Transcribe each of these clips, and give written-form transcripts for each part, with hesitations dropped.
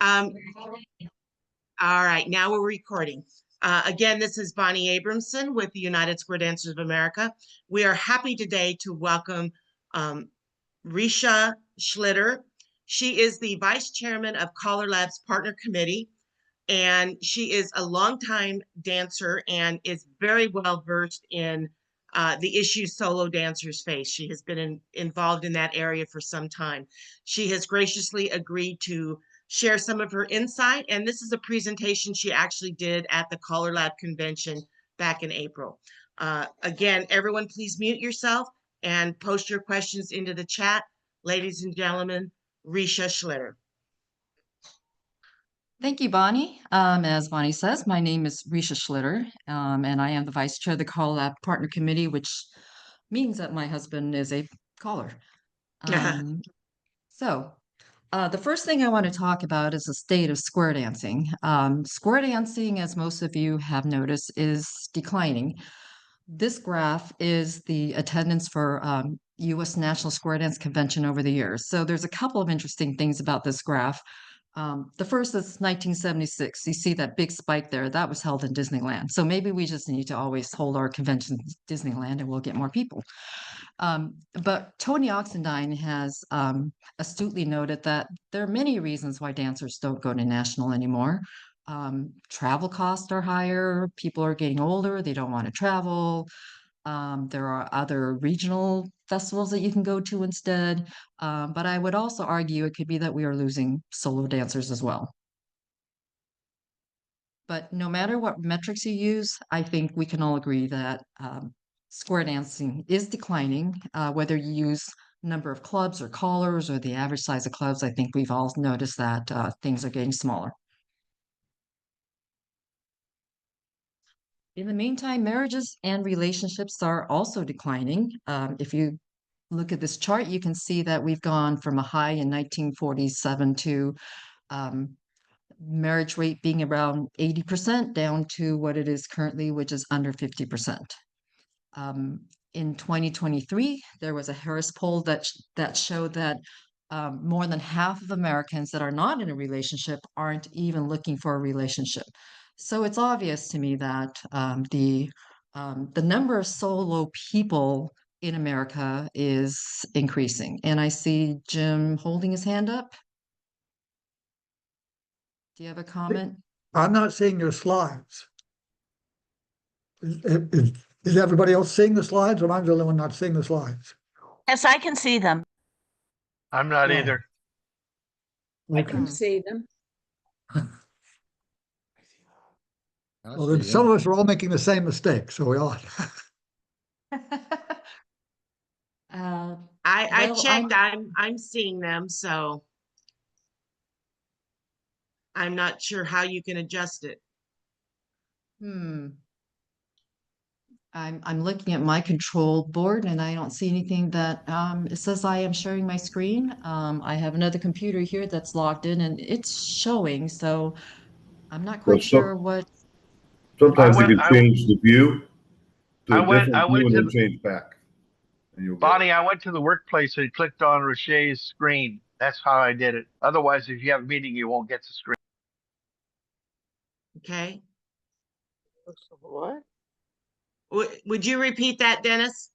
Um, all right, now we're recording. Again, this is Bonnie Abramson with the United Square Dancers of America. We are happy today to welcome Ri-Shea Schlitter. She is the Vice Chairman of CALLERLAB's Partner Committee, and she is a longtime dancer and is very well versed in the issues solo dancers face. She has been involved in that area for some time. She has graciously agreed to share some of her insight, and this is a presentation she actually did at the CALLERLAB convention back in April. Again, everyone, please mute yourself and post your questions into the chat. Ladies and gentlemen, Ri-Shea Schlitter. Thank you, Bonnie. As Bonnie says, my name is Ri-Shea Schlitter, and I am the Vice Chair of the CALLERLAB Partner Committee, which means that my husband is a caller. The first thing I want to talk about is the state of square dancing. Square dancing, as most of you have noticed, is declining. This graph is the attendance for U.S. National Square Dance Convention over the years. So there's a couple of interesting things about this graph. The first is 1976. You see that big spike there. That was held in Disneyland. So maybe we just need to always hold our conventions in Disneyland and we'll get more people. But Tony Oxendine has astutely noted that there are many reasons why dancers don't go to national anymore. Travel costs are higher. People are getting older. They don't want to travel. There are other regional festivals that you can go to instead. But I would also argue it could be that we are losing solo dancers as well. But no matter what metrics you use, I think we can all agree that square dancing is declining. Whether you use number of clubs or callers or the average size of clubs, I think we've all noticed that things are getting smaller. In the meantime, marriages and relationships are also declining. If you look at this chart, you can see that we've gone from a high in 1947 to marriage rate being around 80% down to what it is currently, which is under 50%. In 2023, there was a Harris poll that showed that more than half of Americans that are not in a relationship aren't even looking for a relationship. So it's obvious to me that the number of solo people in America is increasing. And I see Jim holding his hand up. Do you have a comment? I'm not seeing your slides. Is everybody else seeing the slides, or I'm the only one not seeing the slides? Yes, I can see them. I'm not either. Okay. I can see them. Well, then some of us are all making the same mistake, so we all. I checked. I'm seeing them, so I'm not sure how you can adjust it. I'm looking at my control board and I don't see anything that it says I am sharing my screen. I have another computer here that's logged in and it's showing, so I'm not quite sure what. Sometimes you can change the view to a different view and then change back. Bonnie, I went to the workplace and clicked on Ri-Shea's screen. That's how I did it. Otherwise, if you have a meeting, you won't get the screen. Okay. What? Would you repeat that, Dennis?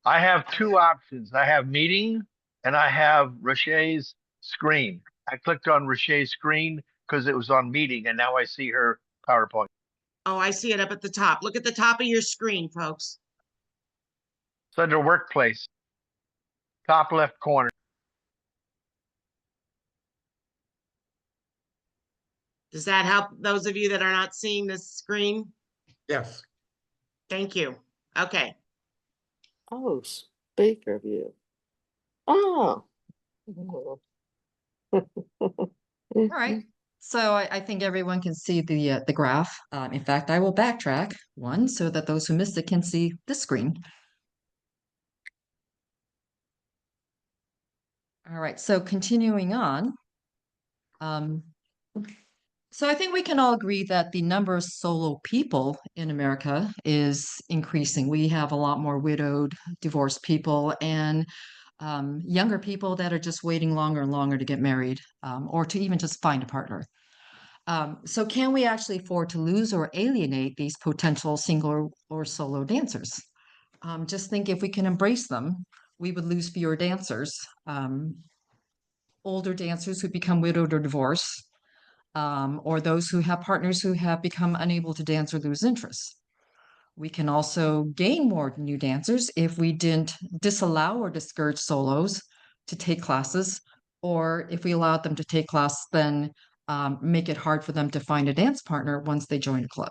I have two options. I have meeting and I have Ri-Shea's screen. I clicked on Ri-Shea's screen because it was on meeting and now I see her PowerPoint. Oh, I see it up at the top. Look at the top of your screen, folks. It's under workplace, top left corner. Does that help those of you that are not seeing this screen? Yes. Thank you. Okay. Oh, speaker view. Oh. All right. So I think everyone can see the graph. In fact, I will backtrack one so that those who missed it can see this screen. All right. So continuing on. So I think we can all agree that the number of solo people in America is increasing. We have a lot more widowed, divorced people, and younger people that are just waiting longer and longer to get married, or to even just find a partner. So can we actually afford to lose or alienate these potential single or solo dancers? Just think if we can embrace them, we would lose fewer dancers, older dancers who become widowed or divorced, or those who have partners who have become unable to dance or lose interest. We can also gain more new dancers if we didn't disallow or discourage solos to take classes, or if we allowed them to take classes, then make it hard for them to find a dance partner once they join a club.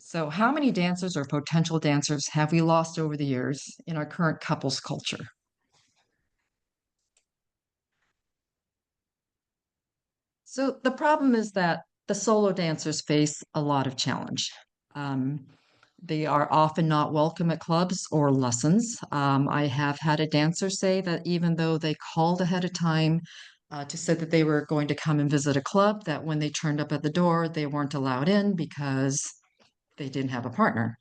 So how many dancers or potential dancers have we lost over the years in our current couples culture? So the problem is that the solo dancers face a lot of challenge. They are often not welcome at clubs or lessons. I have had a dancer say that even though they called ahead of time to say that they were going to come and visit a club, that when they turned up at the door, they weren't allowed in because they didn't have a partner.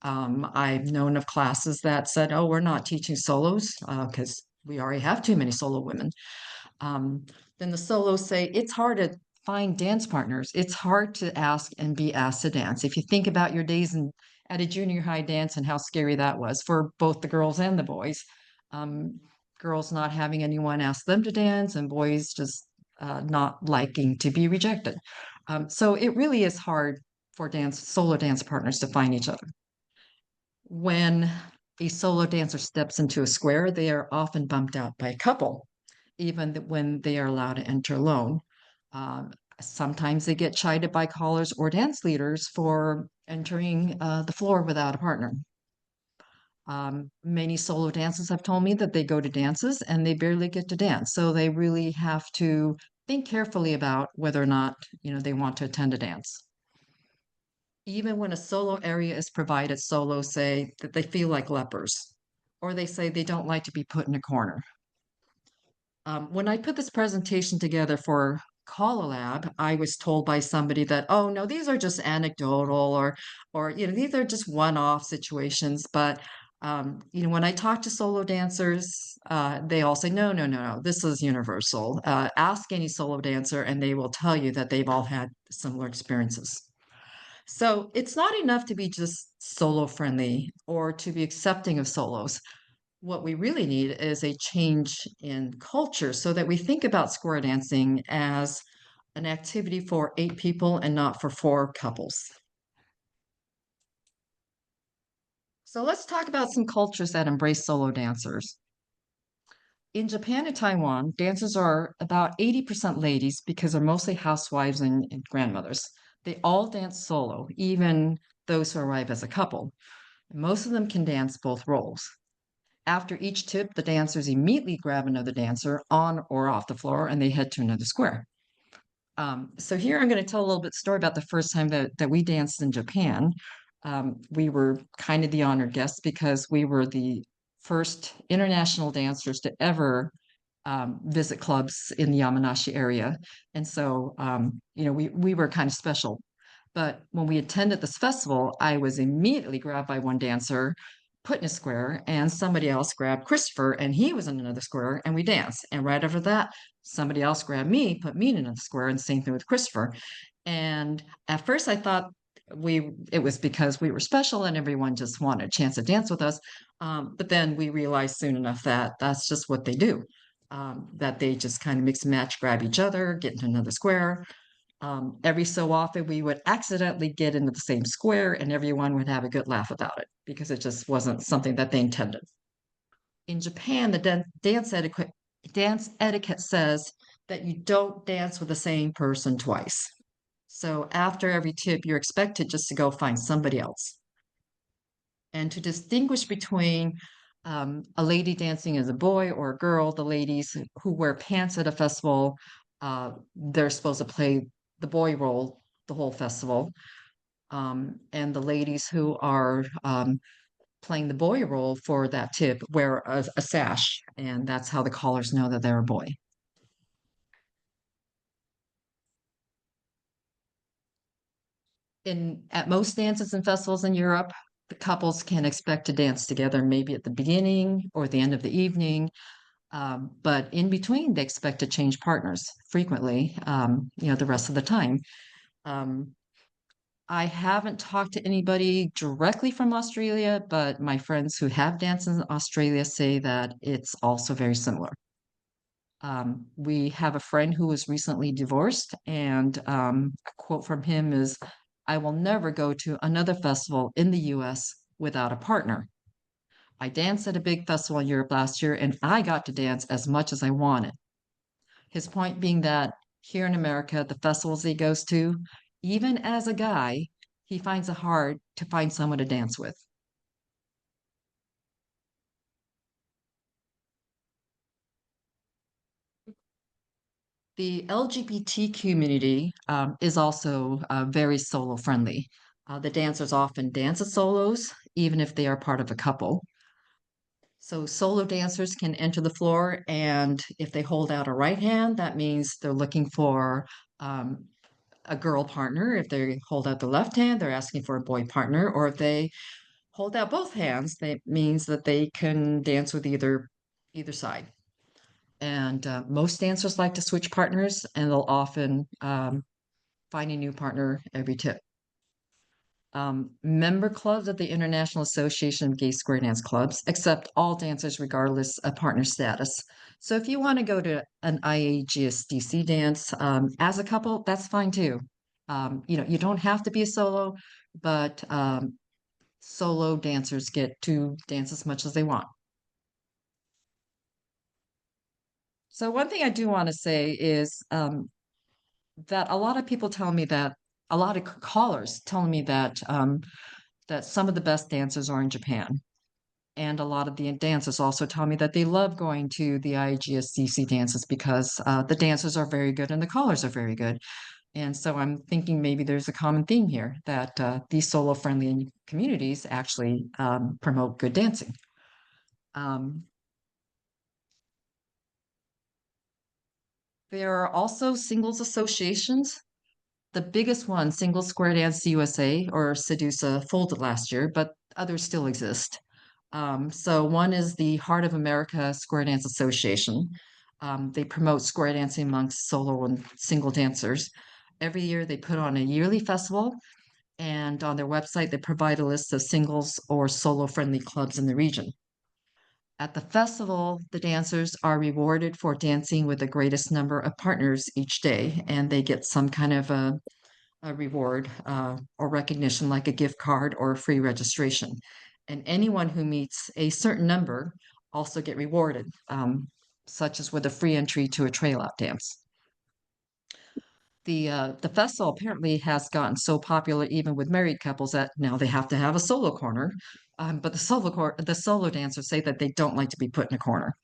I've known of classes that said, oh, we're not teaching solos because we already have too many solo women. Then the solos say it's hard to find dance partners. It's hard to ask and be asked to dance. If you think about your days at a junior high dance and how scary that was for both the girls and the boys, girls not having anyone ask them to dance and boys just not liking to be rejected. So it really is hard for solo dance partners to find each other. When a solo dancer steps into a square, they are often bumped out by a couple, even when they are allowed to enter alone. Sometimes they get chided by callers or dance leaders for entering the floor without a partner. Many solo dancers have told me that they go to dances and they barely get to dance. So they really have to think carefully about whether or not, they want to attend a dance. Even when a solo area is provided, solos say that they feel like lepers, or they say they don't like to be put in a corner. When I put this presentation together for CALLERLAB, I was told by somebody that, oh no, these are just anecdotal, or these are just one-off situations. But when I talk to solo dancers, they all say, no, this is universal. Ask any solo dancer, and they will tell you that they've all had similar experiences. So it's not enough to be just solo friendly or to be accepting of solos. What we really need is a change in culture so that we think about square dancing as an activity for 8 people and not for 4 couples. So let's talk about some cultures that embrace solo dancers. In Japan and Taiwan, dancers are about 80% ladies because they're mostly housewives and grandmothers. They all dance solo, even those who arrive as a couple. Most of them can dance both roles. After each tip, the dancers immediately grab another dancer on or off the floor and they head to another square. So here I'm going to tell a little bit story about the first time that we danced in Japan. We were kind of the honored guests because we were the first international dancers to ever visit clubs in the Yamanashi area. And so, we were kind of special. But when we attended this festival, I was immediately grabbed by one dancer, put in a square, and somebody else grabbed Christopher, and he was in another square, and we danced. And right after that, somebody else grabbed me, put me in another square, and same thing with Christopher. And at first I thought it was because we were special and everyone just wanted a chance to dance with us. But then we realized soon enough that that's just what they do. That they just kind of mix and match, grab each other, get into another square. Every so often we would accidentally get into the same square and everyone would have a good laugh about it because it just wasn't something that they intended. In Japan, the dance etiquette says that you don't dance with the same person twice. So after every tip, you're expected just to go find somebody else. And to distinguish between a lady dancing as a boy or a girl, the ladies who wear pants at a festival, they're supposed to play the boy role the whole festival. And the ladies who are playing the boy role for that tip wear a sash, and that's how the callers know that they're a boy. At most dances and festivals in Europe, the couples can expect to dance together maybe at the beginning or the end of the evening. But in between, they expect to change partners frequently, the rest of the time. I haven't talked to anybody directly from Australia, but my friends who have danced in Australia say that it's also very similar. We have a friend who was recently divorced, and a quote from him is, "I will never go to another festival in the US without a partner. I danced at a big festival in Europe last year, and I got to dance as much as I wanted." His point being that here in America, the festivals he goes to, even as a guy, he finds it hard to find someone to dance with. The LGBT community is also very solo friendly. The dancers often dance as solos, even if they are part of a couple. So solo dancers can enter the floor, and if they hold out a right hand, that means they're looking for a girl partner. If they hold out the left hand, they're asking for a boy partner. Or if they hold out both hands, that means that they can dance with either side. And most dancers like to switch partners, and they'll often find a new partner every tip. Member clubs of the International Association of Gay Square Dance Clubs accept all dancers regardless of partner status. So if you want to go to an IAGSDC dance as a couple, that's fine too. You don't have to be a solo, but solo dancers get to dance as much as they want. So one thing I do want to say is that a lot of people tell me that a lot of callers tell me that that some of the best dancers are in Japan. And a lot of the dancers also tell me that they love going to the IGSCC dances because the dancers are very good and the callers are very good. And so I'm thinking maybe there's a common theme here that these solo-friendly communities actually promote good dancing. There are also singles associations. The biggest one, Single Square Dance USA or SEDUSA, folded last year, but others still exist. So one is the Heart of America Square Dance Association. They promote square dancing amongst solo and single dancers. Every year they put on a yearly festival, and on their website they provide a list of singles or solo-friendly clubs in the region. At the festival, the dancers are rewarded for dancing with the greatest number of partners each day, and they get some kind of a reward or recognition like a gift card or a free registration. And anyone who meets a certain number also get rewarded, such as with a free entry to a trail out dance. The festival apparently has gotten so popular even with married couples that now they have to have a solo corner. But the solo dancers say that they don't like to be put in a corner.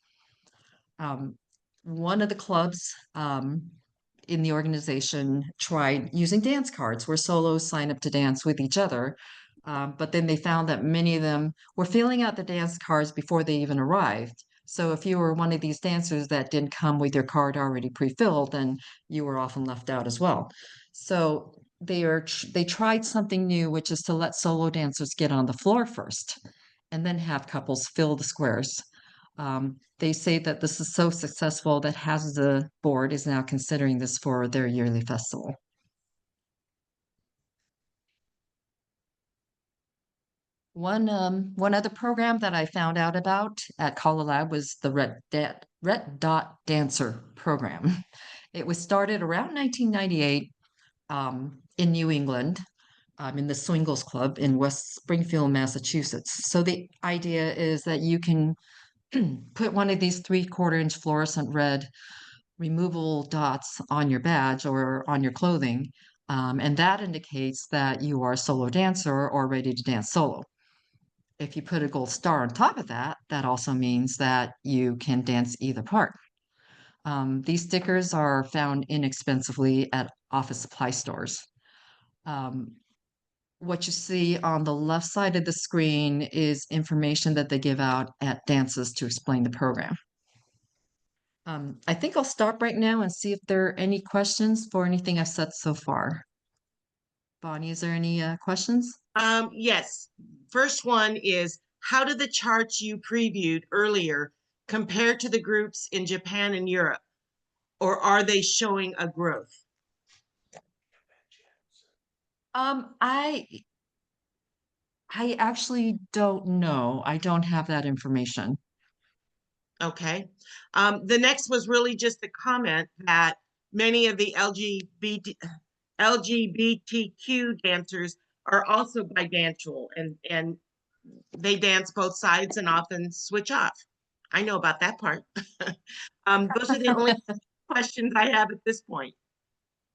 One of the clubs in the organization tried using dance cards where solos sign up to dance with each other. But then they found that many of them were filling out the dance cards before they even arrived. So if you were one of these dancers that didn't come with your card already pre-filled, then you were often left out as well. So they tried something new, which is to let solo dancers get on the floor first and then have couples fill the squares. They say that this is so successful that half of the board is now considering this for their yearly festival. One other program that I found out about at CALLERLAB was the Red Dot Dancer program. It was started around 1998 in New England, in the Swingles Club in West Springfield, Massachusetts. So the idea is that you can put one of these 3/4-inch fluorescent red removable dots on your badge or on your clothing, and that indicates that you are a solo dancer or ready to dance solo. If you put a gold star on top of that, that also means that you can dance either part. These stickers are found inexpensively at office supply stores. What you see on the left side of the screen is information that they give out at dances to explain the program. I think I'll stop right now and see if there are any questions for anything I've said so far. Bonnie, is there any questions? Yes. First one is, how do the charts you previewed earlier compare to the groups in Japan and Europe, or are they showing a growth? I actually don't know. I don't have that information. Okay. The next was really just a comment that many of the LGBTQ dancers are also bidantial, and they dance both sides and often switch off. I know about that part. Those are the only questions I have at this point.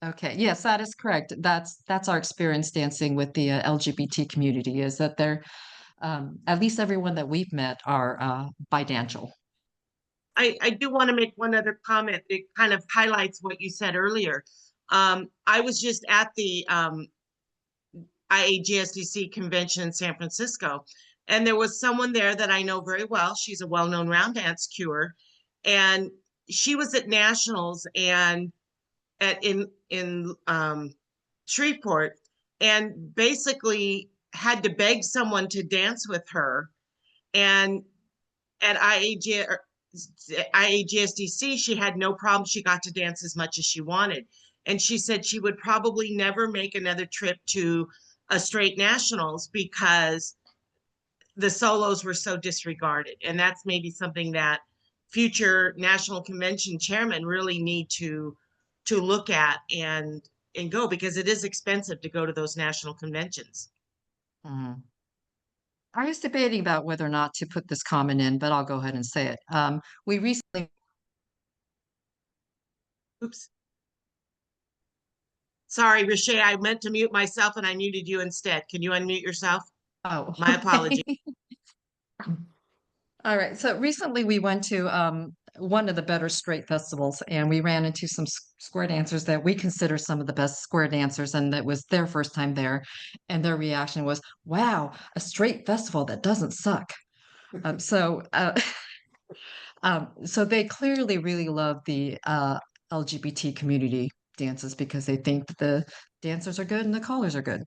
Okay, yes, that is correct. That's our experience dancing with the LGBT community, is that they're at least everyone that we've met are bidantial. I do want to make one other comment that kind of highlights what you said earlier. I was just at the IAGSDC convention in San Francisco, and there was someone there that I know very well. She's a well-known round dance cure, and she was at nationals and in Shreveport, and basically had to beg someone to dance with her. And at IAGSDC, she had no problem. She got to dance as much as she wanted. And she said she would probably never make another trip to a straight nationals because the solos were so disregarded. And that's maybe something that future national convention chairmen really need to look at and go, because it is expensive to go to those national conventions. Mhm. I was debating about whether or not to put this comment in, but I'll go ahead and say it. We recently Oops. Sorry, Ri-Shea, I meant to mute myself and I muted you instead. Can you unmute yourself? Oh, My apology. All right. So recently we went to one of the better straight festivals, and we ran into some square dancers that we consider some of the best square dancers, and that was their first time there. And their reaction was, wow, a straight festival that doesn't suck. So they clearly really love the LGBT community dances because they think that the dancers are good and the callers are good.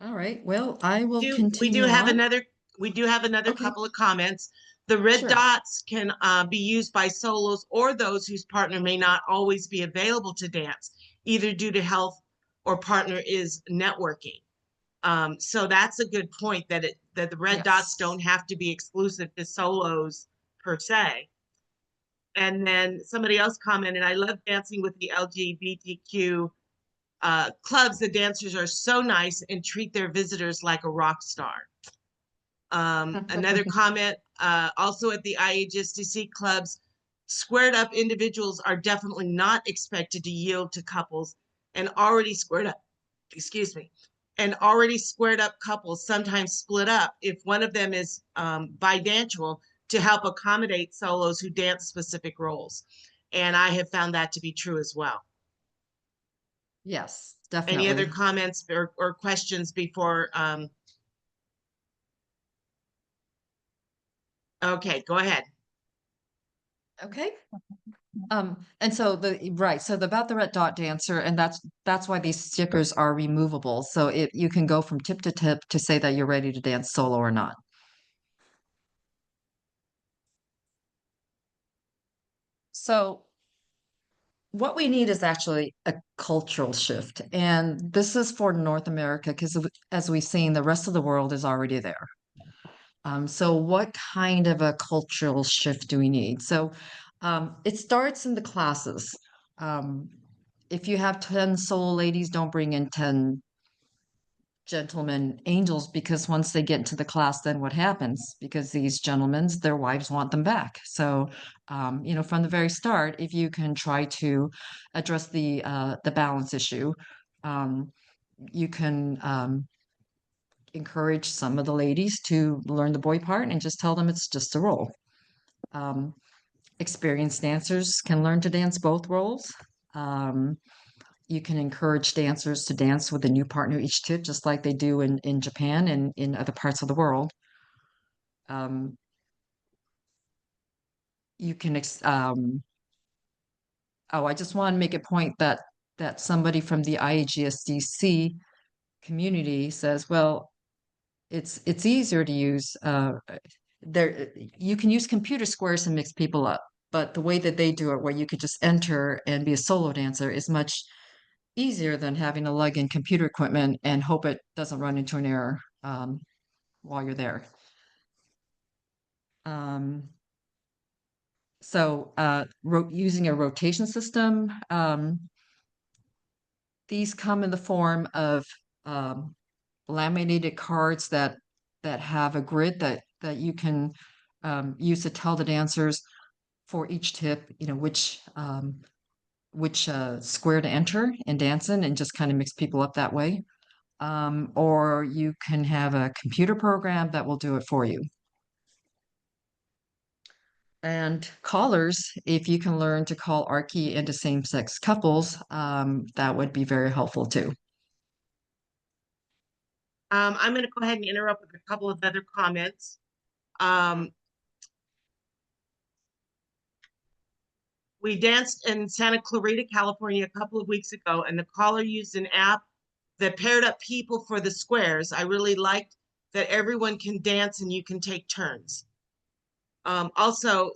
All right. Well, I will We continue do have on. another Okay. couple of comments. The red Sure. dots can be used by solos or those whose partner may not always be available to dance, either due to health or partner is networking. So that's a good point, that the red dots Yes. don't have to be exclusive to solos per se. And then somebody else commented, I love dancing with the LGBTQ clubs. The dancers are so nice and treat their visitors like a rock star. Another comment, also at the IAGSDC clubs, squared up individuals are definitely not expected to yield to couples, and already squared up, excuse me, and already squared up couples sometimes split up if one of them is bidantial, to help accommodate solos who dance specific roles. And I have found that to be true as well. Yes, Any other definitely. comments or questions before? Okay, go ahead. Okay. And so about the red dot dancer, and that's why these stickers are removable. So you can go from tip to tip to say that you're ready to dance solo or not. So what we need is actually a cultural shift. And this is for North America, because as we've seen, the rest of the world is already there. So what kind of a cultural shift do we need? So it starts in the classes. If you have 10 solo ladies, don't bring in 10 gentlemen angels, because once they get into the class, then what happens? Because these gentlemen, their wives want them back. So, from the very start, if you can try to address the balance issue, you can encourage some of the ladies to learn the boy part and just tell them it's just a role. Experienced dancers can learn to dance both roles. You can encourage dancers to dance with a new partner each tip, just like they do in Japan and in other parts of the world. You can, I just want to make a point that that somebody from the IAGSDC community says, well, it's easier to use there. You can use computer squares and mix people up, but the way that they do it, where you could just enter and be a solo dancer, is much easier than having to lug in computer equipment and hope it doesn't run into an error while you're there. So using a rotation system, these come in the form of laminated cards that have a grid that you can use to tell the dancers for each tip, which square to enter and dance in, and just kind of mix people up that way. Or you can have a computer program that will do it for you. And callers, if you can learn to call Archie into same-sex couples, that would be very helpful too. I'm going to go ahead and interrupt with a couple of other comments. We danced in Santa Clarita, California a couple of weeks ago, and the caller used an app that paired up people for the squares. I really liked that everyone can dance and you can take turns. Also,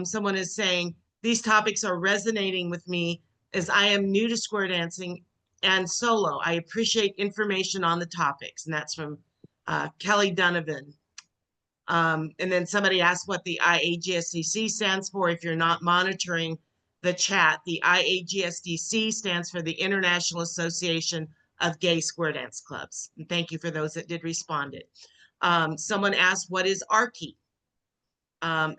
someone is saying, these topics are resonating with me as I am new to square dancing and solo. I appreciate information on the topics. And that's from Kelly Donovan. And then somebody asked what the IAGSDC stands for. If you're not monitoring the chat, the IAGSDC stands for the International Association of Gay Square Dance Clubs. And thank you for those that did respond. Someone asked, what is Archie? And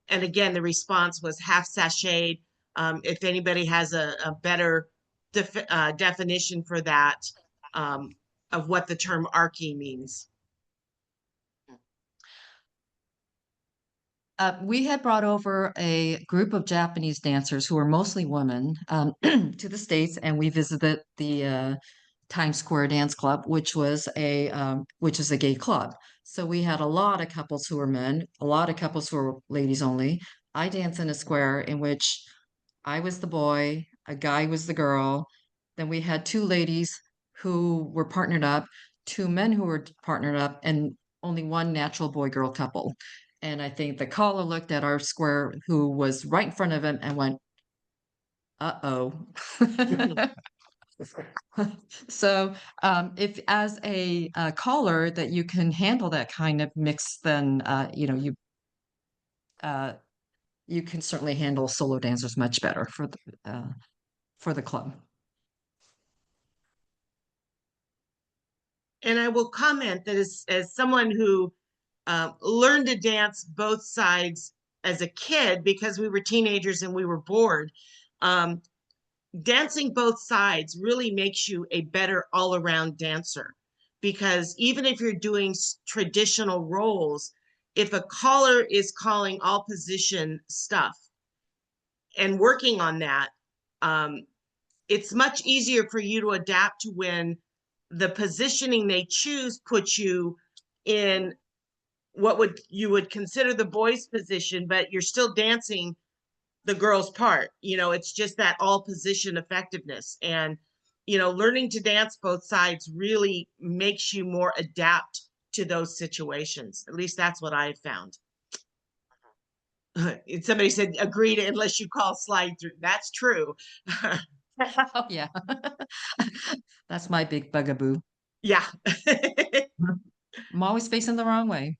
again, the response was half sashayed. If anybody has a better definition for that, of what the term Archie means. We had brought over a group of Japanese dancers who were mostly women to the States, and we visited the Times Square Dance Club, which is a gay club. So we had a lot of couples who were men, a lot of couples who were ladies only. I danced in a square in which I was the boy, a guy was the girl. Then we had two ladies who were partnered up, two men who were partnered up, and only one natural boy-girl couple. And I think the caller looked at our square, who was right in front of him, and went, uh-oh. So if as a caller that you can handle that kind of mix, then you can certainly handle solo dancers much better for the club. And I will comment that as someone who learned to dance both sides as a kid, because we were teenagers and we were bored, dancing both sides really makes you a better all-around dancer. Because even if you're doing traditional roles, if a caller is calling all position stuff and working on that, it's much easier for you to adapt to when the positioning they choose puts you in what you would consider the boy's position, but you're still dancing the girl's part. It's just that all position effectiveness. And, learning to dance both sides really makes you more adapt to those situations. At least that's what I've found. And somebody said, agreed, unless you call slide through. That's true. Oh, yeah. That's my big bugaboo. Yeah. I'm always facing the wrong way.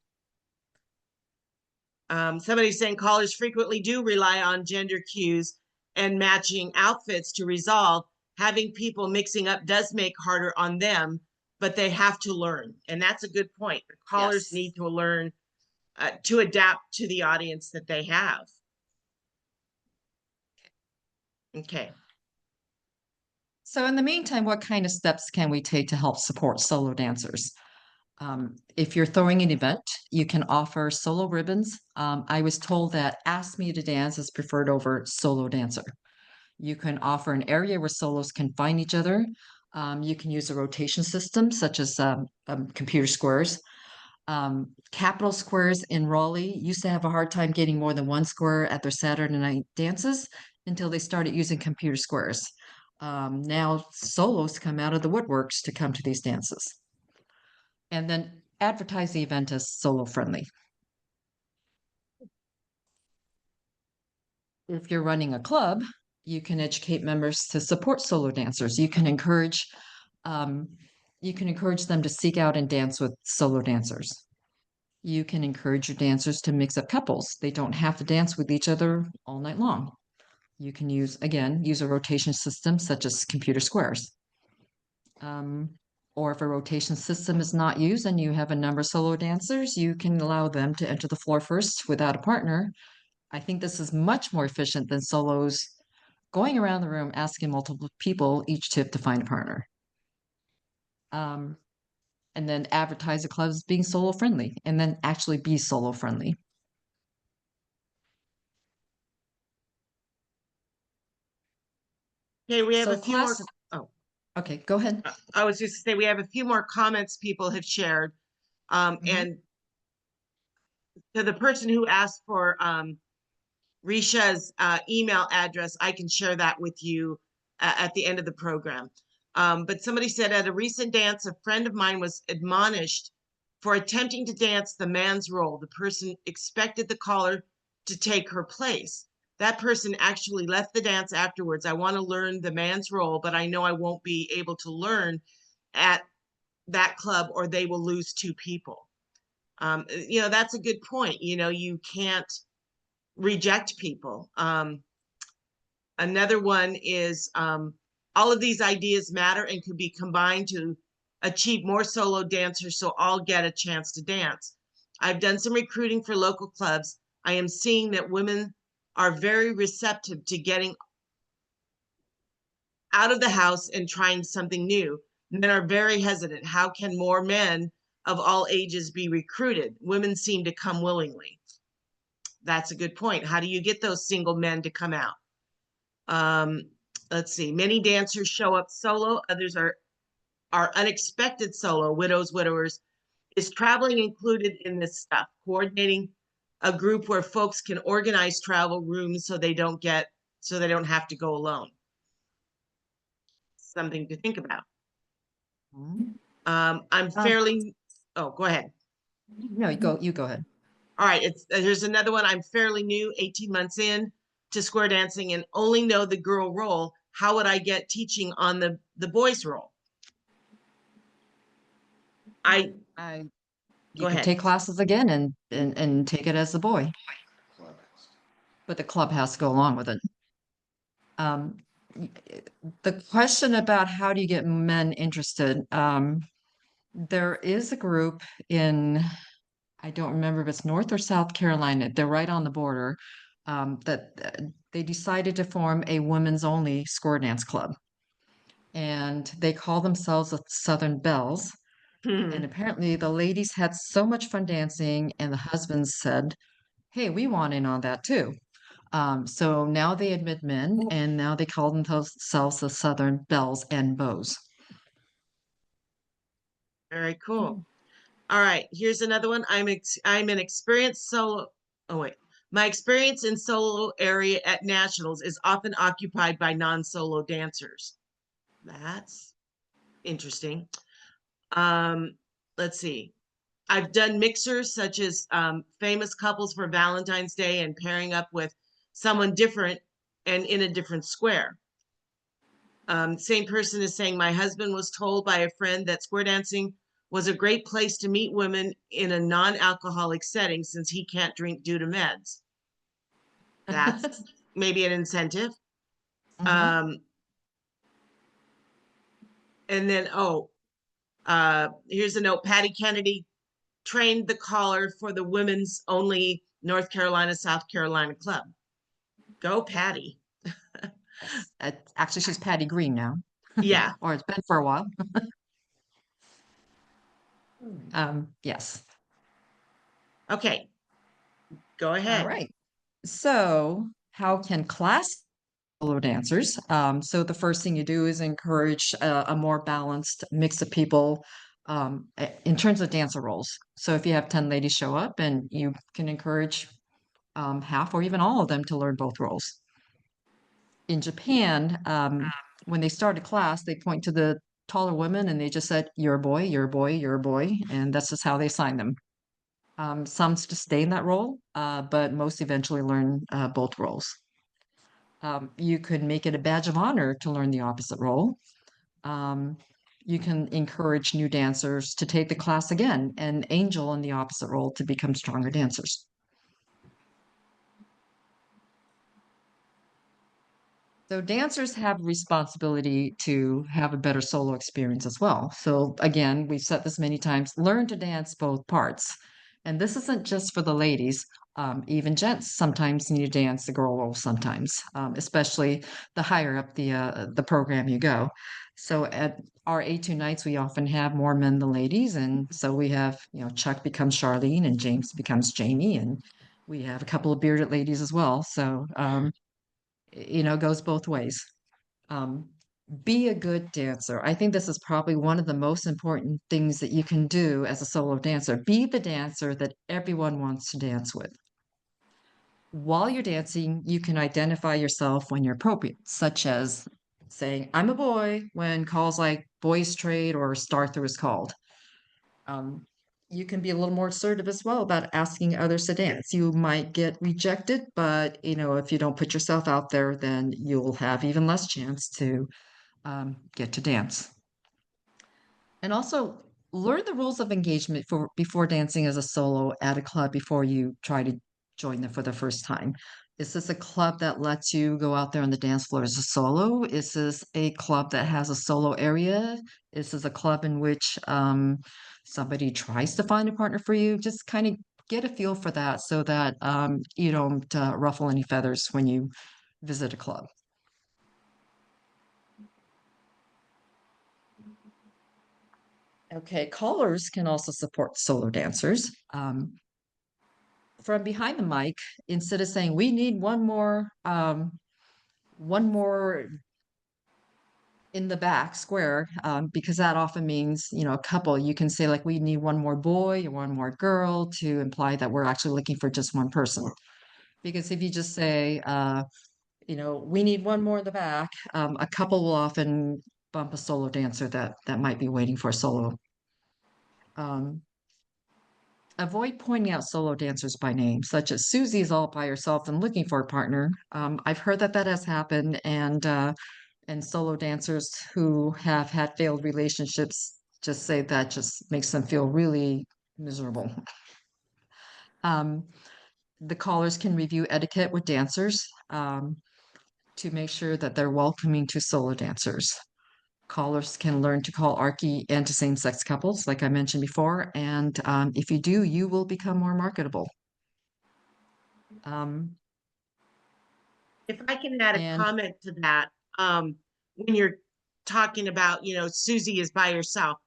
Somebody's saying callers frequently do rely on gender cues and matching outfits to resolve. Having people mixing up does make harder on them, but they have to learn. And that's a good point. The callers need to learn to adapt to the audience that they have. Okay. So in the meantime, what kind of steps can we take to help support solo dancers? If you're throwing an event, you can offer solo ribbons. I was told that Ask Me to Dance is preferred over solo dancer. You can offer an area where solos can find each other. You can use a rotation system, such as computer squares. Capital Squares in Raleigh used to have a hard time getting more than one square at their Saturday night dances until they started using computer squares. Now solos come out of the woodworks to come to these dances. And then advertise the event as solo friendly. If you're running a club, you can educate members to support solo dancers. You can encourage them to seek out and dance with solo dancers. You can encourage your dancers to mix up couples. They don't have to dance with each other all night long. You can use a rotation system such as computer squares. Or if a rotation system is not used and you have a number of solo dancers, you can allow them to enter the floor first without a partner. I think this is much more efficient than solos going around the room asking multiple people each tip to find a partner. And then advertise the club as being solo friendly, and then actually be solo friendly. Okay, we have So a few more. Oh, okay, go ahead. I was just say we have a few more comments people have shared. And to the person who asked for Ri-Shea's email address, I can share that with you at the end of the program. But somebody said at a recent dance, a friend of mine was admonished for attempting to dance the man's role. The person expected the caller to take her place. That person actually left the dance afterwards. I want to learn the man's role, but I know I won't be able to learn at that club or they will lose 2 people. That's a good point. You can't reject people. Another one is all of these ideas matter and could be combined to achieve more solo dancers so all get a chance to dance. I've done some recruiting for local clubs. I am seeing that women are very receptive to getting out of the house and trying something new. Men are very hesitant. How can more men of all ages be recruited? Women seem to come willingly. That's a good point. How do you get those single men to come out? Let's see. Many dancers show up solo. Others are unexpected solo. Widows, widowers. Is traveling included in this stuff? Coordinating a group where folks can organize travel rooms so they don't have to go alone. Something to think about. I'm fairly. Oh, go ahead. No, you go ahead. All right. Here's another one. I'm fairly new, 18 months in to square dancing and only know the girl role. How would I get teaching on the boys role? You Go can ahead. take classes again and take it as the boy. But the club has to go along with it. The question about how do you get men interested, there is a group in, I don't remember if it's North or South Carolina, they're right on the border, that they decided to form a women's only square dance club. And they call themselves the Southern Belles. And apparently the ladies had so much fun dancing and the husbands said, hey, we want in on that too. So now they admit men and now they call themselves the Southern Belles and Beaux. Very cool. All right, here's another one. I'm an experienced solo. Oh wait, my experience in solo area at nationals is often occupied by non-solo dancers. That's interesting. Let's see. I've done mixers such as famous couples for Valentine's Day and pairing up with someone different and in a different square. Same person is saying, my husband was told by a friend that square dancing was a great place to meet women in a non-alcoholic setting since he can't drink due to meds. That's maybe an incentive. And then, here's a note. Patty Kennedy trained the caller for the women's only North Carolina, South Carolina club. Go Patty. Actually, she's Patty Green now. Yeah. Or it's been for a while. Yes. Okay. Go ahead. All right. So how can class solo dancers? So the first thing you do is encourage a more balanced mix of people in terms of dancer roles. So if you have 10 ladies show up and you can encourage half or even all of them to learn both roles. In Japan, when they start a class, they point to the taller women and they just said, "You're a boy, you're a boy, you're a boy," and that's just how they assign them. Some just stay in that role, but most eventually learn both roles. You could make it a badge of honor to learn the opposite role. You can encourage new dancers to take the class again and angel in the opposite role to become stronger dancers. So dancers have a responsibility to have a better solo experience as well. So again, we've said this many times, learn to dance both parts. And this isn't just for the ladies. Even gents sometimes need to dance the girl role sometimes, especially the higher up the program you go. So at our A2 nights, we often have more men than ladies. And so we have, Chuck becomes Charlene and James becomes Jamie. And we have a couple of bearded ladies as well. So, goes both ways. Be a good dancer. I think this is probably one of the most important things that you can do as a solo dancer. Be the dancer that everyone wants to dance with. While you're dancing, you can identify yourself when you're appropriate, such as saying, "I'm a boy," when calls like boys trade or star through is called. You can be a little more assertive as well about asking others to dance. You might get rejected, but if you don't put yourself out there, then you'll have even less chance to get to dance. And also learn the rules of engagement before dancing as a solo at a club before you try to join them for the first time. Is this a club that lets you go out there on the dance floor as a solo? Is this a club that has a solo area? Is this a club in which somebody tries to find a partner for you? Just kind of get a feel for that so that you don't ruffle any feathers when you visit a club. Okay, callers can also support solo dancers. From behind the mic, instead of saying we need one more in the back square, because that often means a couple, you can say like we need one more boy or one more girl to imply that we're actually looking for just one person. Because if you just say we need one more in the back, a couple will often bump a solo dancer that might be waiting for a solo. Avoid pointing out solo dancers by name, such as Susie is all by herself and looking for a partner. I've heard that has happened, and solo dancers who have had failed relationships just say that just makes them feel really miserable. The callers can review etiquette with dancers to make sure that they're welcoming to solo dancers. Callers can learn to call archi and to same-sex couples, like I mentioned before, and if you do, you will become more marketable. If I can add a comment to that, when you're talking about, Susie is by herself,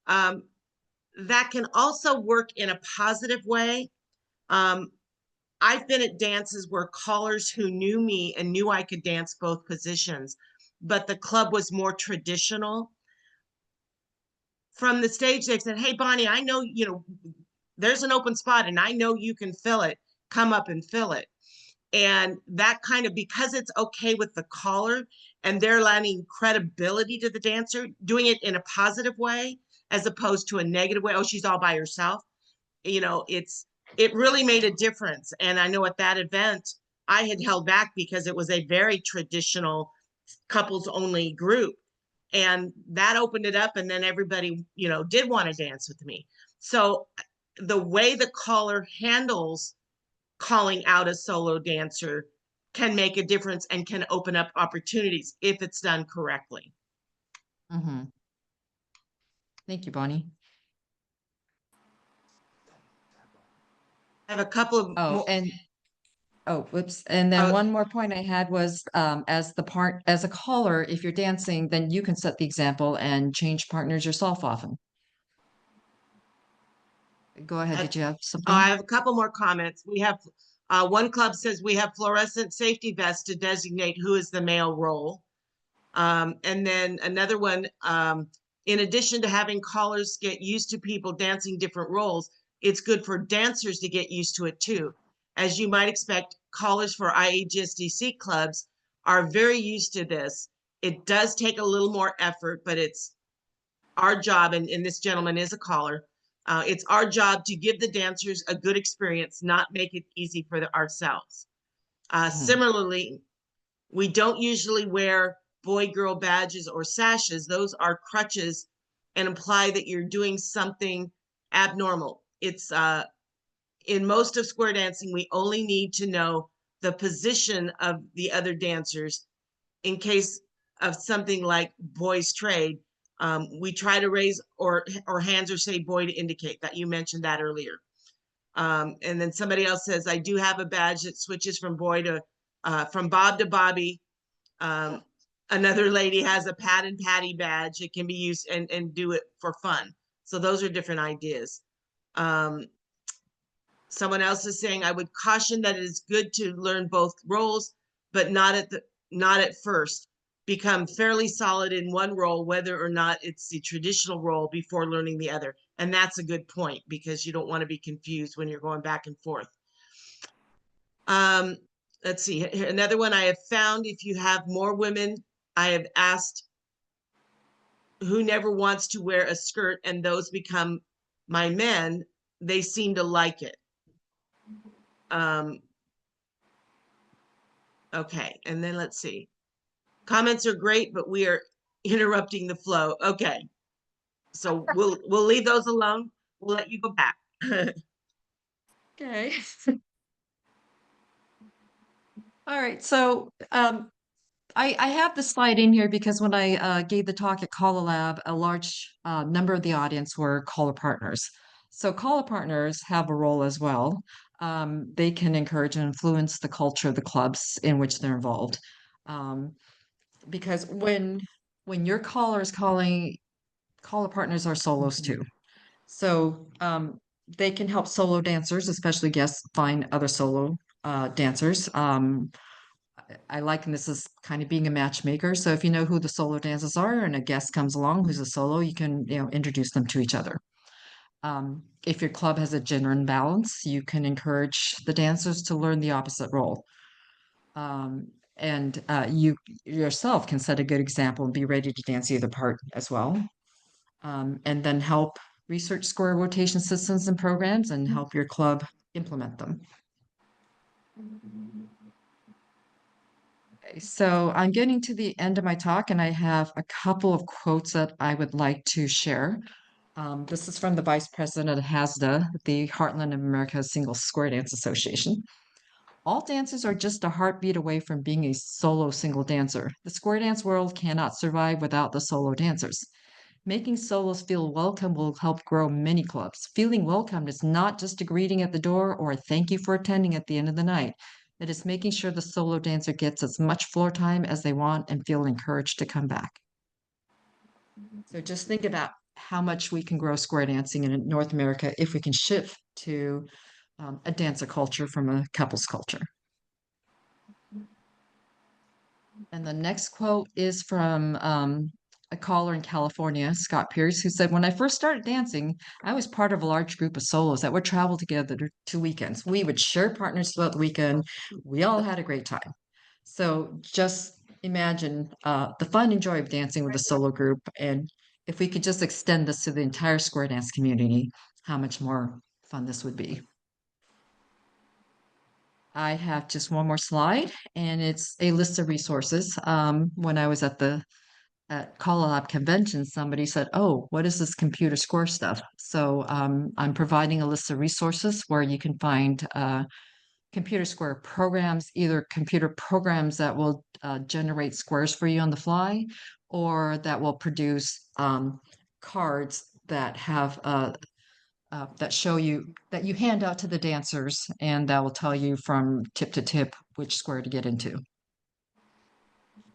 that can also work in a positive way. I've been at dances where callers who knew me and knew I could dance both positions, but the club was more traditional. From the stage, they've said, "Hey, Bonnie, I know, there's an open spot and I know you can fill it. Come up and fill it." And that kind of, because it's okay with the caller and they're lending credibility to the dancer, doing it in a positive way, as opposed to a negative way. "Oh, she's all by herself." It really made a difference. And I know at that event, I had held back because it was a very traditional couples only group. And that opened it up. And then everybody, did want to dance with me. So the way the caller handles calling out a solo dancer can make a difference and can open up opportunities if it's done correctly. Mm-hmm. Thank you, Bonnie. I have a couple of whoops. And then one more point I had was as a caller, if you're dancing, then you can set the example and change partners yourself often. Go ahead. Did you have something? I have a couple more comments. We have one club says we have fluorescent safety vests to designate who is the male role. And then another one, in addition to having callers get used to people dancing different roles, it's good for dancers to get used to it too. As you might expect, callers for IAGSDC clubs are very used to this. It does take a little more effort, but it's our job, and this gentleman is a caller. It's our job to give the dancers a good experience, not make it easy for ourselves. Similarly, we don't usually wear boy-girl badges or sashes. Those are crutches and imply that you're doing something abnormal. It's in most of square dancing, we only need to know the position of the other dancers. In case of something like boys trade, we try to raise or hands or say boy to indicate that. You mentioned that earlier. And then somebody else says, I do have a badge that switches from boy to from Bob to Bobby. Another lady has a Pat and Patty badge. It can be used and do it for fun. So those are different ideas. Someone else is saying, I would caution that it is good to learn both roles, but not at first. Become fairly solid in one role, whether or not it's the traditional role, before learning the other. And that's a good point, because you don't want to be confused when you're going back and forth. Let's see, another one I have found. If you have more women, I have asked who never wants to wear a skirt, and those become my men. They seem to like it. Okay, and then let's see. Comments are great, but we are interrupting the flow. Okay, so we'll leave those alone. We'll let you go back. Okay. All right, so I have the slide in here because when I gave the talk at CALLERLAB, a large number of the audience were caller partners. So caller partners have a role as well. They can encourage and influence the culture of the clubs in which they're involved. Because when your caller is calling, caller partners are solos too. So they can help solo dancers, especially guests, find other solo dancers. I liken this as kind of being a matchmaker. So if you know who the solo dancers are and a guest comes along who's a solo, you can, introduce them to each other. If your club has a gender imbalance, you can encourage the dancers to learn the opposite role. And you yourself can set a good example and be ready to dance either part as well. And then help research square rotation systems and programs and help your club implement them. Okay, so I'm getting to the end of my talk, and I have a couple of quotes that I would like to share. This is from the Vice President of HASDA, the Heartland of America Single Square Dance Association. All dancers are just a heartbeat away from being a solo single dancer. The square dance world cannot survive without the solo dancers. Making solos feel welcome will help grow many clubs. Feeling welcomed is not just a greeting at the door or a thank you for attending at the end of the night. It is making sure the solo dancer gets as much floor time as they want and feel encouraged to come back. So just think about how much we can grow square dancing in North America if we can shift to a dancer culture from a couples culture. And the next quote is from a caller in California, Scott Pierce, who said, when I first started dancing, I was part of a large group of solos that would travel together to weekends. We would share partners throughout the weekend. We all had a great time. So just imagine the fun and joy of dancing with a solo group. And if we could just extend this to the entire square dance community, how much more fun this would be. I have just one more slide, and it's a list of resources. When I was at CALLERLAB convention, somebody said, oh, what is this computer square stuff? So I'm providing a list of resources where you can find computer square programs, either computer programs that will generate squares for you on the fly, or that will produce cards that have that show you, that you hand out to the dancers, and that will tell you from tip to tip which square to get into.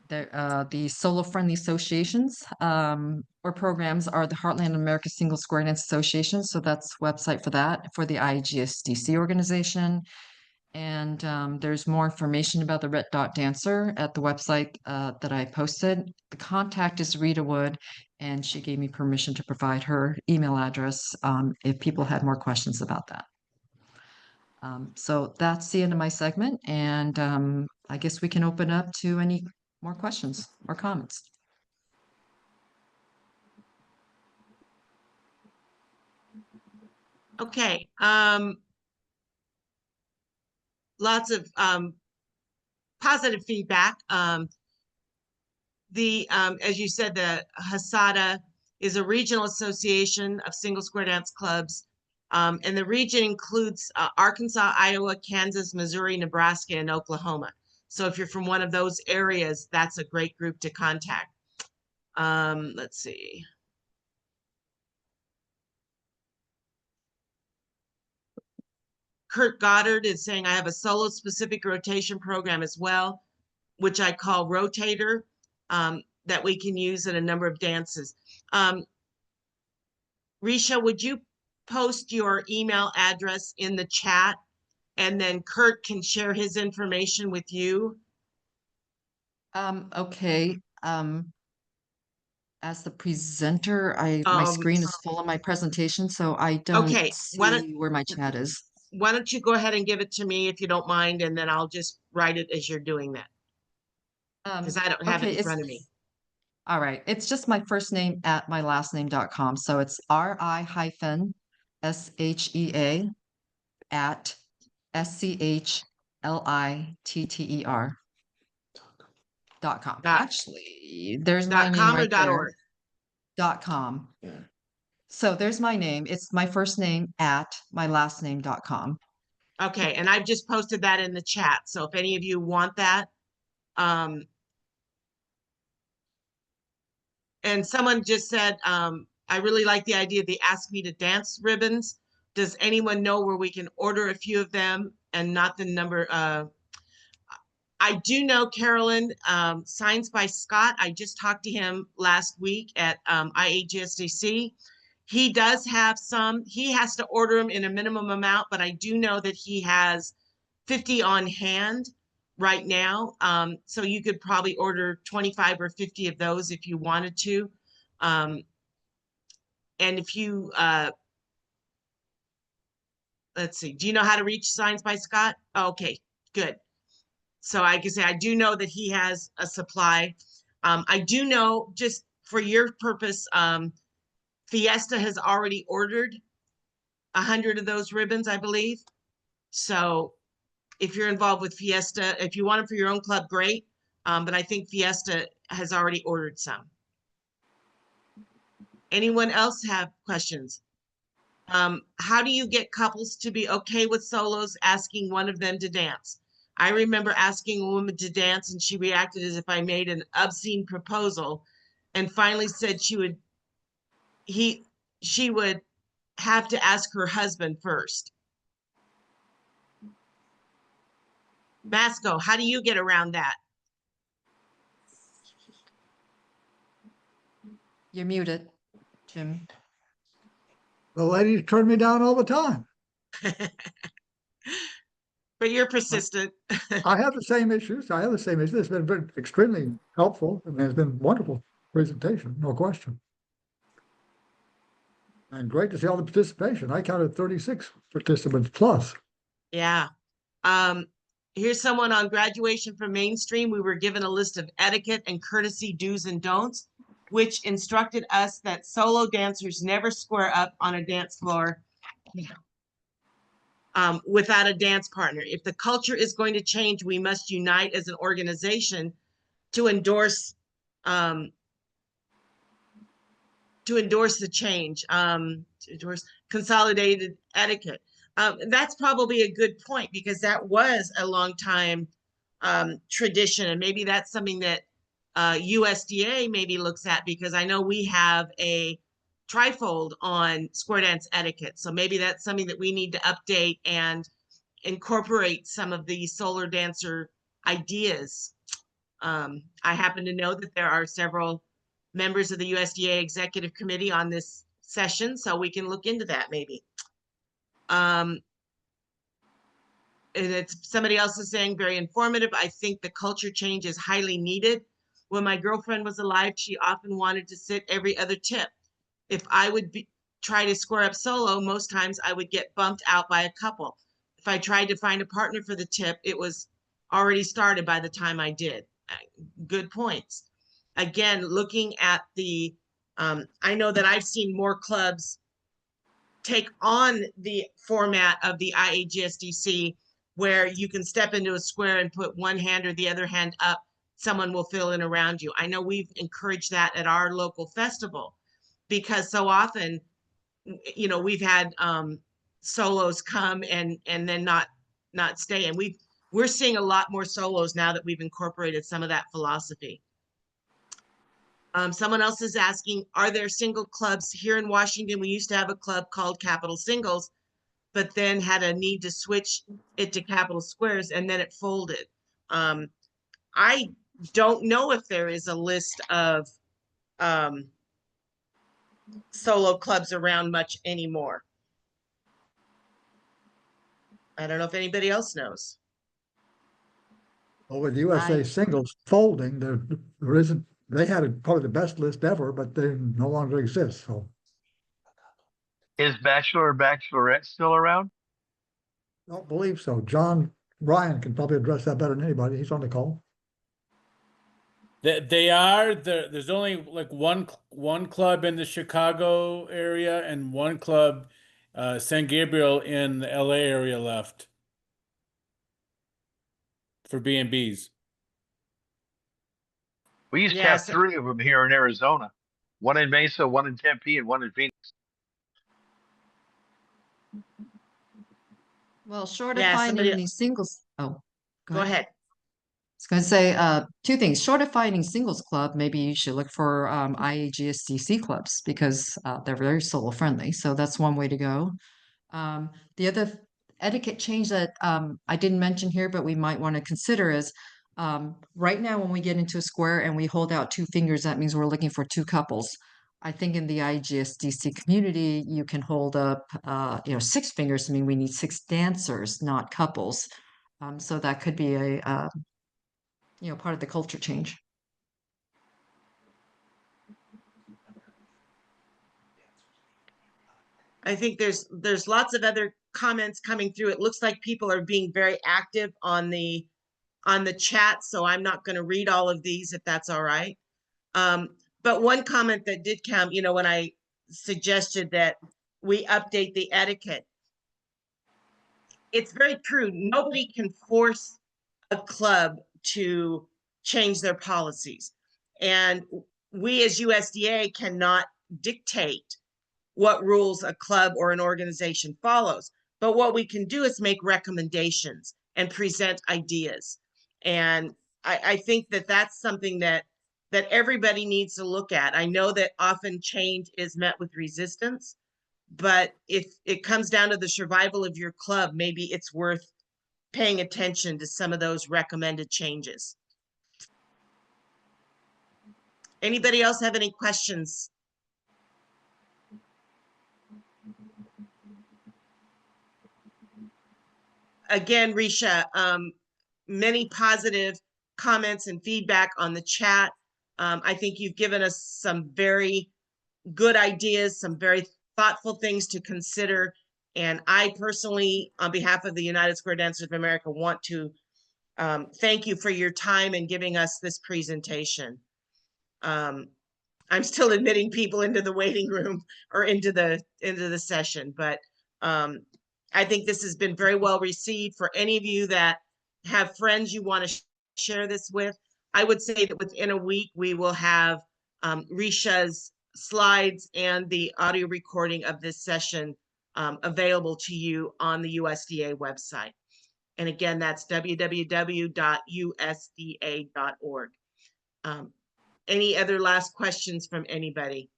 The solo-friendly associations or programs are the Heartland America Single Square Dance Association. So that's website for that, for the IGSDC organization. And there's more information about the Red Dot Dancer at the website that I posted. The contact is Rita Wood, and she gave me permission to provide her email address if people had more questions about that. So that's the end of my segment, and I guess we can open up to any more questions or comments. Okay, lots of positive feedback. As you said, the HASADA is a regional association of single square dance clubs. And the region includes Arkansas, Iowa, Kansas, Missouri, Nebraska, and Oklahoma. So if you're from one of those areas, that's a great group to contact. Let's see. Kurt Goddard is saying, I have a solo specific rotation program as well, which I call Rotator, that we can use in a number of dances. Ri-Shea, would you post your email address in the chat, and then Kurt can share his information with you? Okay. As the presenter, my screen is full of my presentation, so I don't Okay, see where my chat is. Why don't you go ahead and give it to me if you don't mind, and then I'll just write it as you're doing that, because I don't have it in front of me. All right. It's just my first name at my last name.com. So it's RI-SHEA at SCHLITTER.com. Actually, there's my name .com or right there. .org? .com. So there's my name. It's my first name at my last name.com. Okay, and I've just posted that in the chat. So if any of you want that, and someone just said, I really like the idea of the Ask Me to Dance ribbons. Does anyone know where we can order a few of them and not the number? I do know, Carolyn, Signs by Scott. I just talked to him last week at IAGSDC. He does have some. He has to order them in a minimum amount, but I do know that he has 50 on hand right now. So you could probably order 25 or 50 of those if you wanted to. And if you, let's see, do you know how to reach Signs by Scott? Oh, okay, good. So I can say, I do know that he has a supply. I do know, just for your purpose, Fiesta has already ordered 100 of those ribbons, I believe. So if you're involved with Fiesta, if you want them for your own club, great. But I think Fiesta has already ordered some. Anyone else have questions? How do you get couples to be okay with solos asking one of them to dance? I remember asking a woman to dance and she reacted as if I made an obscene proposal, and finally said she would have to ask her husband first. Masco, how do you get around that? You're muted, Jim. The ladies turn me down all the time. But you're persistent. I have the same issues. It's been very, extremely helpful. I mean, it's been a wonderful presentation, no question. And great to see all the participation. I counted 36 participants plus. Yeah. Here's someone on graduation from mainstream. We were given a list of etiquette and courtesy do's and don'ts, which instructed us that solo dancers never square up on a dance floor without a dance partner. If the culture is going to change, we must unite as an organization to endorse the change, to endorse consolidated etiquette. That's probably a good point, because that was a long time tradition, and maybe that's something that USDA maybe looks at, because I know we have a trifold on square dance etiquette. So maybe that's something that we need to update and incorporate some of the solo dancer ideas. I happen to know that there are several members of the USDA executive committee on this session, so we can look into that maybe. And it's somebody else is saying, very informative. I think the culture change is highly needed. When my girlfriend was alive, she often wanted to sit every other tip. If I would try to square up solo, most times I would get bumped out by a couple. If I tried to find a partner for the tip, it was already started by the time I did. good points. Again, looking at the, I know that I've seen more clubs take on the format of the IAGSDC, where you can step into a square and put one hand or the other hand up, someone will fill in around you. I know we've encouraged that at our local festival, because so often, you know, we've had solos come and then not stay, and we're seeing a lot more solos now that we've incorporated some of that philosophy. Someone else is asking, are there single clubs here in Washington? We used to have a club called Capital Singles, but then had a need to switch it to Capital Squares, and then it folded. I don't know if there is a list of solo clubs around much anymore. I don't know if anybody else knows. Well, with USA singles folding, there isn't, they had probably the best list ever, but they no longer exist, so. Is Bachelor or Bachelorette still around? Don't believe so. John Ryan can probably address that better than anybody. He's on the call. They are there. There's only like one club in the Chicago area and one club, San Gabriel in the LA area left for B&Bs. We used to have 3 of them here in Arizona. One in Mesa, one in Tempe, and one in Phoenix. Well, short of Yeah, finding somebody- these singles, oh, Go ahead. I was going to say 2 things. Short of finding singles club, maybe you should look for IAGSDC clubs, because they're very solo friendly. So that's one way to go. The other etiquette change that I didn't mention here, but we might want to consider is right now when we get into a square and we hold out 2 fingers, that means we're looking for 2 couples. I think in the IGSDC community, you can hold up, 6 fingers to mean we need 6 dancers, not couples. So that could be a part of the culture change. I think there's lots of other comments coming through. It looks like people are being very active on the chat, so I'm not going to read all of these if that's all right. But one comment that did come, when I suggested that we update the etiquette, it's very true. Nobody can force a club to change their policies. And we as USDA cannot dictate what rules a club or an organization follows. But what we can do is make recommendations and present ideas. And I think that that's something that everybody needs to look at. I know that often change is met with resistance, but if it comes down to the survival of your club, maybe it's worth paying attention to some of those recommended changes. Anybody else have any questions? Again, Ri-Shea, many positive comments and feedback on the chat. I think you've given us some very good ideas, some very thoughtful things to consider. And I personally, on behalf of the United Square Dancers of America, want to thank you for your time and giving us this presentation. I'm still admitting people into the waiting room or into the session, but I think this has been very well received. For any of you that have friends you want to share this with, I would say that within a week, we will have Ri-Shea's slides and the audio recording of this session available to you on the USDA website. And again, that's www.usda.org. Any other last questions from anybody?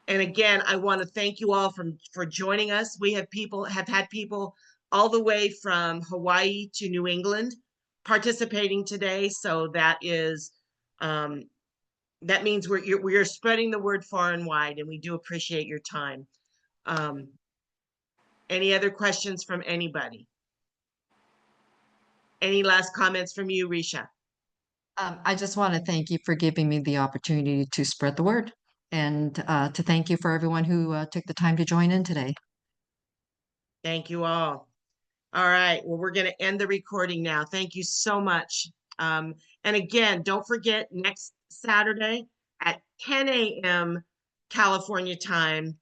And again, I want to thank you all for joining us. We have had people all the way from Hawaii to New England participating today. So that is that means we're spreading the word far and wide, and we do appreciate your time. Any other questions from anybody? Any last comments from you, Ri-Shea? I just want to thank you for giving me the opportunity to spread the word, and to thank you for everyone who took the time to join in today. Thank you all. All right, well, we're going to end the recording now. Thank you so much. And again, don't forget next Saturday at 10 a.m. California time,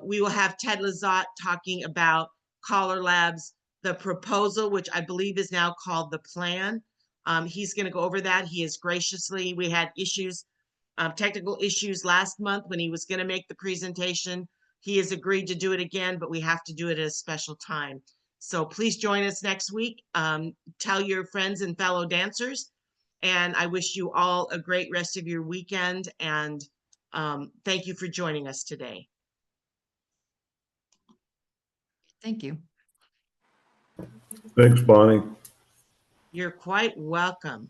we will have Ted Lizotte talking about CALLERLAB's the proposal, which I believe is now called the plan. He's going to go over that. He is graciously, we had issues, technical issues last month when he was going to make the presentation. He has agreed to do it again, but we have to do it at a special time. So please join us next week. Tell your friends and fellow dancers. And I wish you all a great rest of your weekend. And thank you for joining us today. Thank you. Thanks, Bonnie. You're quite welcome.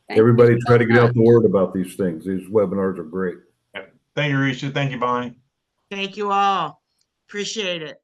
Everybody try to get out the word about these things. These webinars are great. Thank you, Ri-Shea. Thank you, Bonnie. Thank you all. Appreciate it.